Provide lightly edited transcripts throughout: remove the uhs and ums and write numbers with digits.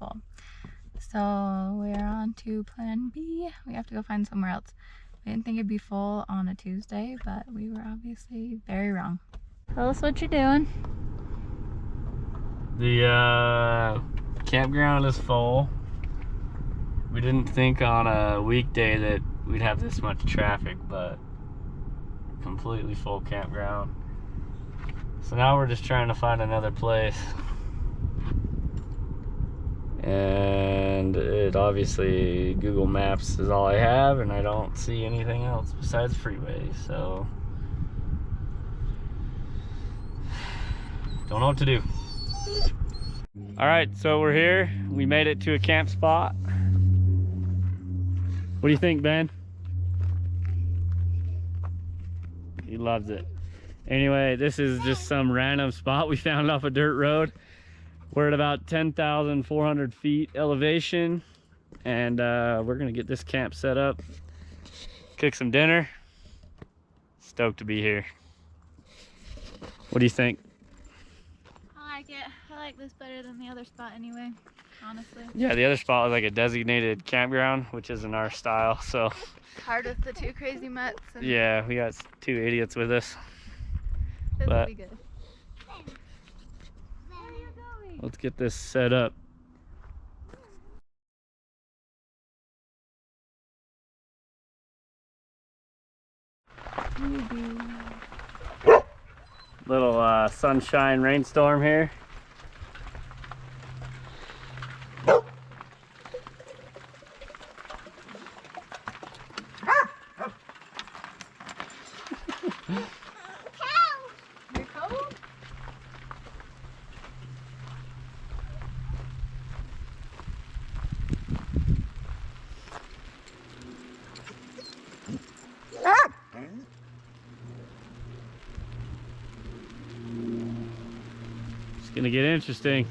full. So we're on to plan B. We have to go find somewhere else. We didn't think it'd be full on a Tuesday, but we were obviously very wrong. Tell us what you're doing. The campground is full. We didn't think on a weekday that we'd have this much traffic, but completely full campground. So now we're just trying to find another place. And it obviously, Google Maps is all I have, and I don't see anything else besides freeways, so don't know what to do. All right, so we're here. We made it to a camp spot. What do you think, Ben? He loves it. Anyway, this is just some random spot we found off a dirt road. We're at about 10,400 feet elevation, and we're gonna get this camp set up, cook some dinner. Stoked to be here. What do you think? I like it. I like this better than the other spot anyway, honestly. Yeah, the other spot was like a designated campground, which isn't our style, so. Hard with the two crazy mutts. And Yeah, we got two idiots with us. this will be good. Let's get this set up. Little sunshine rainstorm here. You're cold? It's gonna get interesting.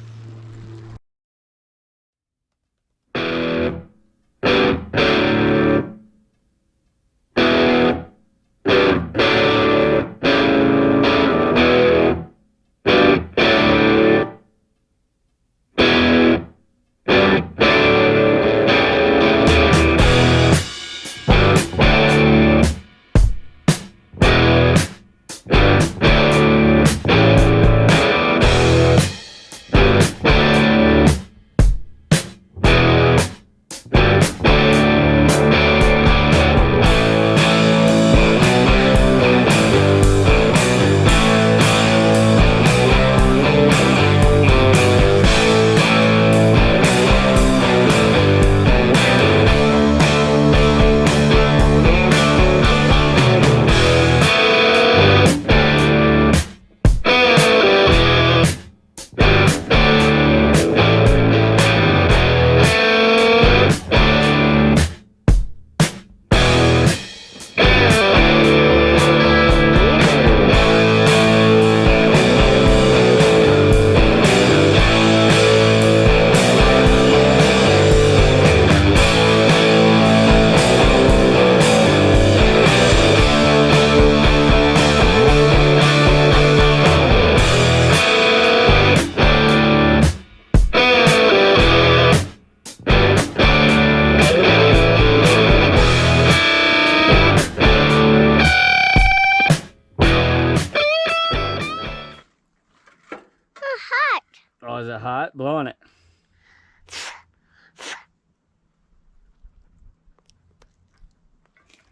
Oh, is it hot? Blowing it.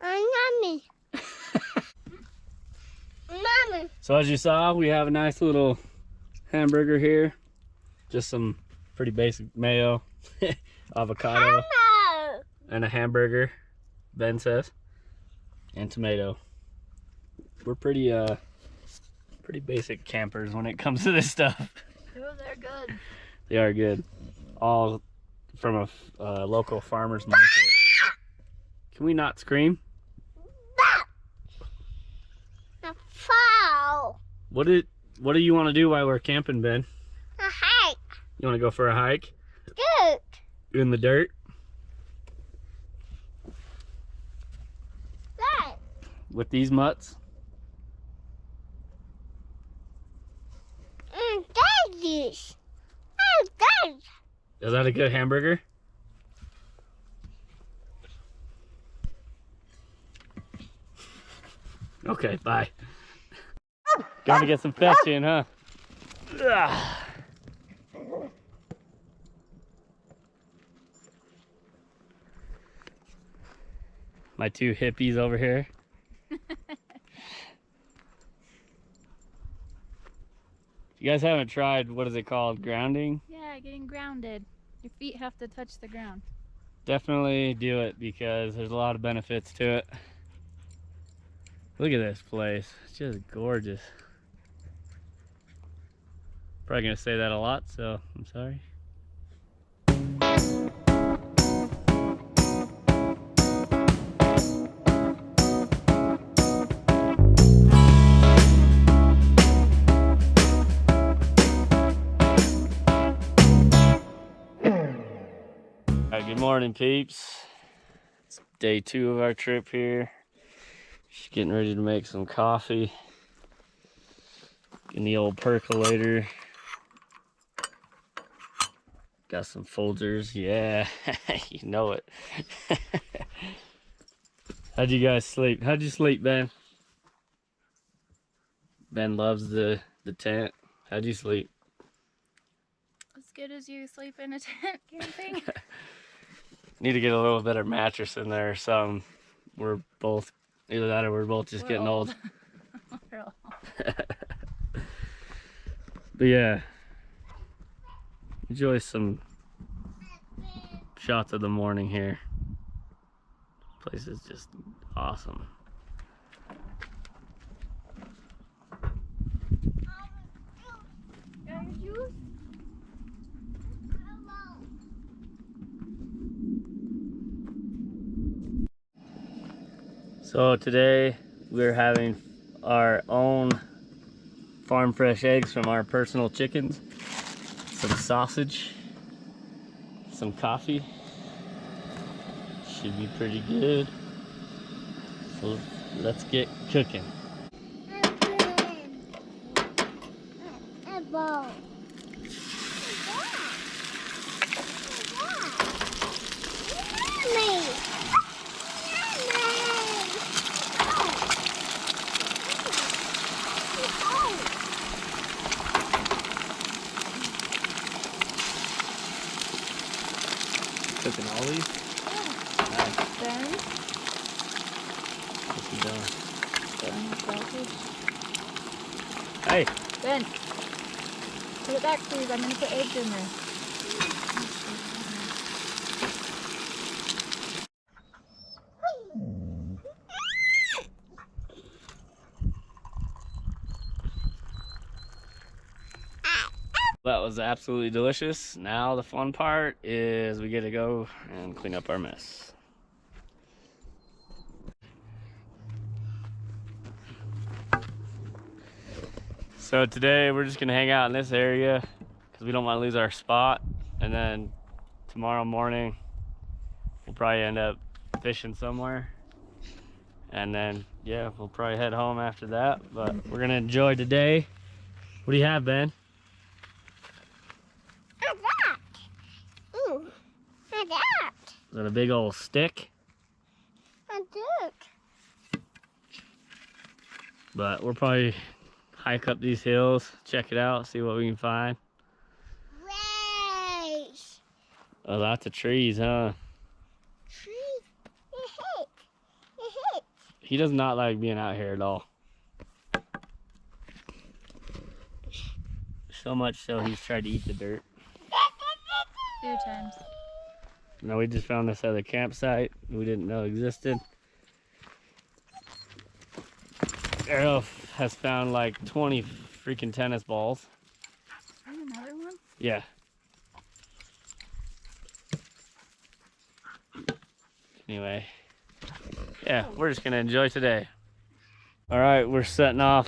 Mommy. Mommy. So as you saw, we have a nice little hamburger here. Just some pretty basic mayo, avocado, Hello. and a hamburger, Ben says, and tomato. We're pretty basic campers when it comes to this stuff. Oh, they're good. They are good. All from a local farmer's market. Can we not scream? A fall. What do you want to do while we're camping, Ben? A hike. You want to go for a hike Good. in the dirt? Good. With these mutts? Daddies. Oh, Dad. Is that a good hamburger? Okay, bye. Going to get some fetching, huh? Ugh. My two hippies over here. You guys haven't tried, what is it called, grounding? Yeah, getting grounded. Your feet have to touch the ground. Definitely do it because there's a lot of benefits to it. Look at this place, it's just gorgeous. Probably gonna say that a lot, so I'm sorry. Good morning, peeps. It's day 2 of our trip here. Just getting ready to make some coffee in the old percolator. Got some Folgers, yeah, you know it. How'd you guys sleep? How'd you sleep, Ben? Ben loves the tent. How'd you sleep? As good as you sleep in a tent camping. Need to get a little better mattress in there or something. We're both, either that or we're both just getting old. We're old. But yeah, enjoy some shots of the morning here. Place is just awesome. Got your juice? So today we're having our own farm fresh eggs from our personal chickens, some sausage, some coffee. Should be pretty good. So let's get cooking. A bowl. Cooking all these? Nice. Ben? What's he doing? Getting the sausage. Hey! Ben! Put it back, please. I'm gonna put eggs in there. That was absolutely delicious. Now the fun part is we get to go and clean up our mess. So today we're just gonna hang out in this area because we don't want to lose our spot. And then tomorrow morning we'll probably end up fishing somewhere. And then, yeah, we'll probably head home after that. But we're gonna enjoy today. What do you have, Ben? Is that a big old stick? But we'll probably hike up these hills, check it out, see what we can find. Race. Oh, lots of trees, huh? Tree. He does not like being out here at all. So much so he's tried to eat the dirt. A few times. Now we just found this other campsite we didn't know existed. Arrow has found like 20 freaking tennis balls. And another one? Yeah. Anyway, yeah, we're just gonna enjoy today. All right, we're setting off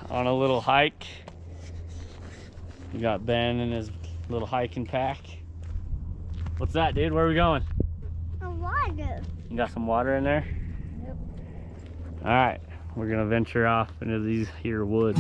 on a little hike. We got Ben in his little hiking pack. What's that, dude? Where are we going? A water. You got some water in there? Yep. All right, we're gonna venture off into these here woods.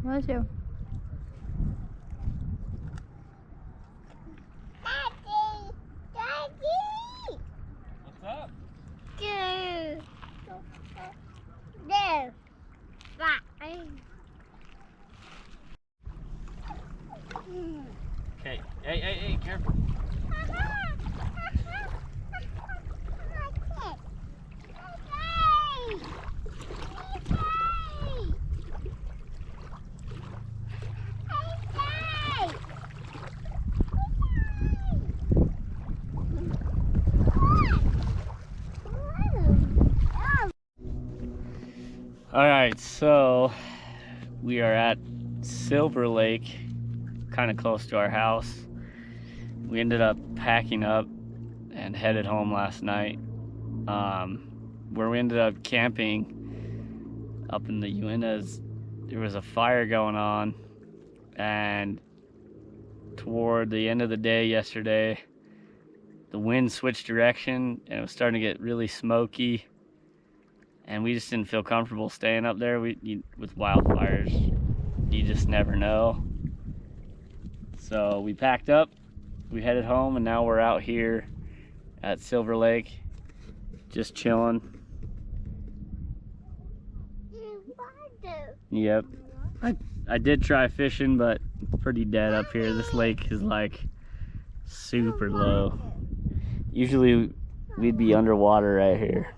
Bless you. Daddy! Daddy! What's up? There. There. Right. Okay. Hey, careful. All right, so we are at Silver Lake, kind of close to our house. We ended up packing up and headed home last night. Where we ended up camping up in the Uintas, there was a fire going on, and toward the end of the day yesterday, the wind switched direction and it was starting to get really smoky, and we just didn't feel comfortable staying up there. With wildfires, you just never know. So we packed up, we headed home, and now we're out here at Silver Lake, just chilling. Yep. I did try fishing, but it's pretty dead up here. This lake is like super low. Usually we'd be underwater right here.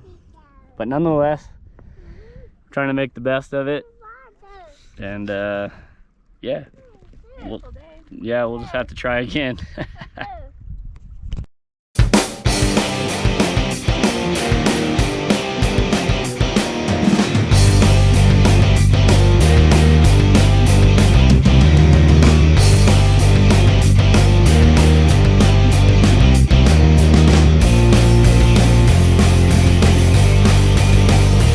But nonetheless, trying to make the best of it. And yeah. We'll just have to try again.